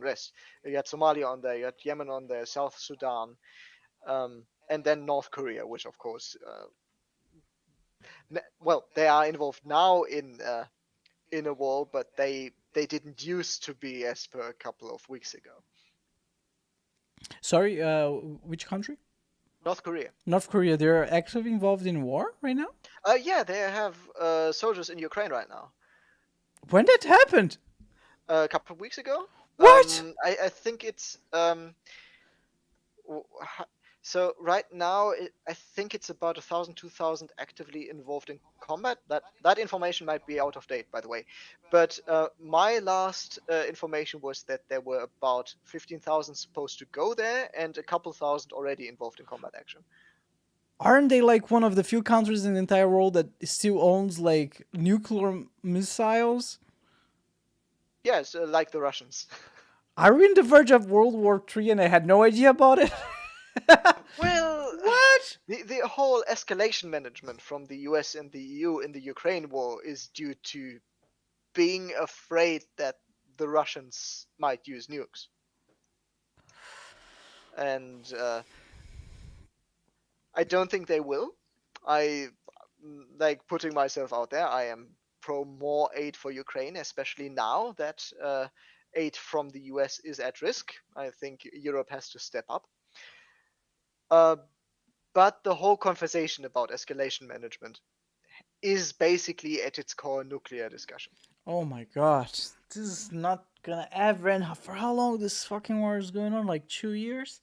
rest. You had Somalia on there, you had Yemen on there, South Sudan, and then North Korea, which of course, well, they are involved now in a war, but they didn't used to be as per a couple of weeks ago. Sorry, which country? North Korea. North Korea. They're actively involved in war right now. Yeah, they have soldiers in Ukraine right now. When that happened? A couple of weeks ago. What? I think it's so right now I think it's about 1,000, 2,000 actively involved in combat. That information might be out of date, by the way. But my last information was that there were about 15,000 supposed to go there, and a couple thousand already involved in combat action. Aren't they like one of the few countries in the entire world that still owns like nuclear missiles? Yes, like the Russians. Are we on the verge of World War III and I had no idea about it? Well, What? the whole escalation management from the US and the EU in the Ukraine war is due to being afraid that the Russians might use nukes. And I don't think they will. I like putting myself out there. I am pro more aid for Ukraine, especially now that aid from the US is at risk. I think Europe has to step up. Uh, but the whole conversation about escalation management is basically at its core nuclear discussion. Oh my god. This is not gonna ever end. For how long this fucking war is going on? Like 2 years?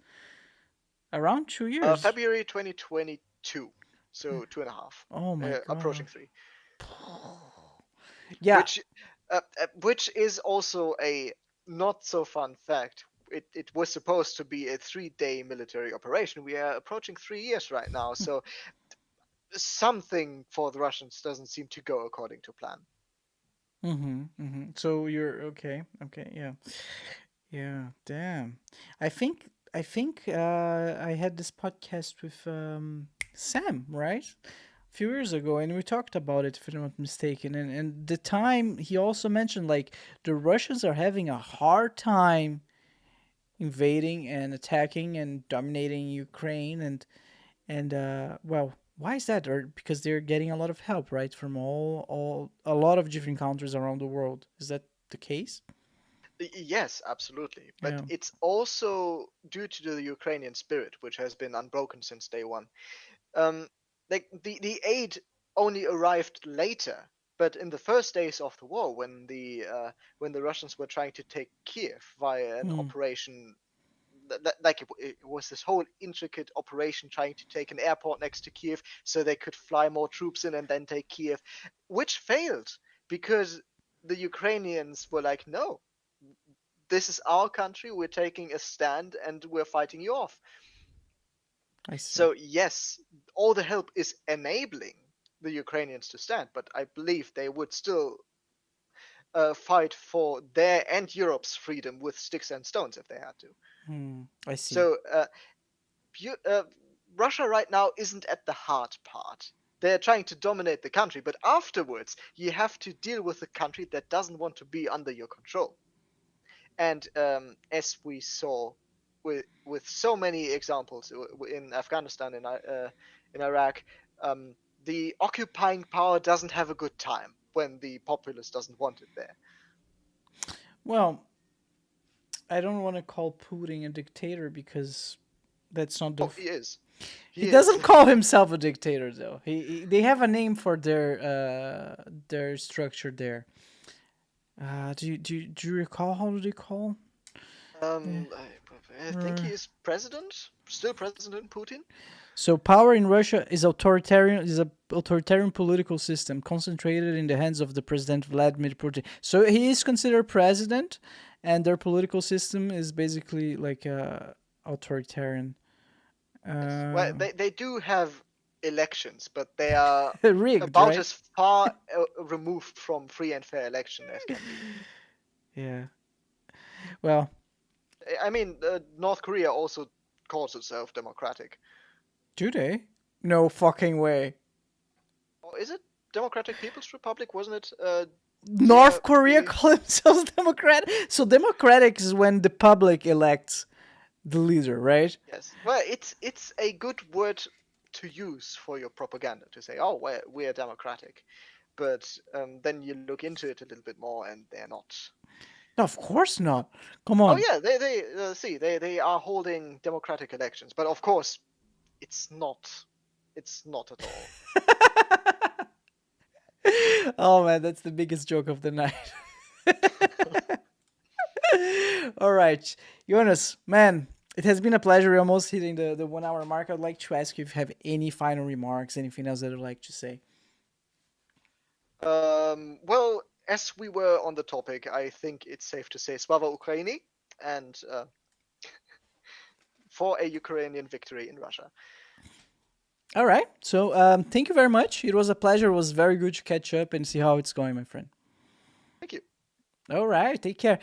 Around 2 years. February 2022, so 2.5, Oh my approaching god. 3, Yeah. which which is also a not so fun fact. It was supposed to be a 3-day military operation. We are approaching 3 years right now, so something for the Russians doesn't seem to go according to plan. So you're okay. Okay, yeah. Yeah, damn. I think I had this podcast with Sam, right? A few years ago, and we talked about it if I'm not mistaken. And the time he also mentioned like the Russians are having a hard time invading and attacking and dominating Ukraine and well, why is that? Or because they're getting a lot of help, right, from all a lot of different countries around the world. Is that the case? Yes, absolutely. But Yeah. it's also due to the Ukrainian spirit, which has been unbroken since day one. Um, like the aid only arrived later, but in the first days of the war, when the Russians were trying to take Kiev via an Hmm. operation, like it was this whole intricate operation trying to take an airport next to Kiev so they could fly more troops in and then take Kiev, which failed because the Ukrainians were like, no, this is our country, we're taking a stand and we're fighting you off. I see. So yes, all the help is enabling the Ukrainians to stand, but I believe they would still fight for their and Europe's freedom with sticks and stones if they had to. I see. So Russia right now isn't at the hard part. They're trying to dominate the country, but afterwards you have to deal with a country that doesn't want to be under your control. And as we saw with so many examples in Afghanistan and in Iraq, the occupying power doesn't have a good time when the populace doesn't want it there. Well, I don't want to call Putin a dictator because that's not the. Oh, he is. He He is. doesn't call himself a dictator though. They have a name for their structure there. Do you recall how do they call? um, I think he Uh, is president, still President Putin. So power in Russia is authoritarian is a authoritarian political system concentrated in the hands of the president Vladimir Putin. So he is considered president, and their political system is basically like authoritarian. Yes. Well, Uh, they do have elections, but they are rigged, about right? as far removed from free and fair election as can be. Yeah. Well, I mean, North Korea also calls itself democratic. do they? No fucking way. Or is it Democratic People's Republic? Wasn't it North Korea we call themselves democratic. So democratic is when the public elects the leader, right? yes. Well, it's a good word to use for your propaganda to say, oh, we're democratic, but then you look into it a little bit more, and they're not. No, of course not. Come Oh on. yeah, they are holding democratic elections, but of course it's not at all. Oh man, that's the biggest joke of the night. All right, Jonas, man, it has been a pleasure. We're almost hitting the 1 hour mark. I'd like to ask you if you have any final remarks, anything else that you'd like to say. Well, as we were on the topic, I think it's safe to say Slava Ukraini, and for a Ukrainian victory in Russia. All right. So thank you very much. It was a pleasure. It was very good to catch up and see how it's going, my friend. Thank you. All right. Take care.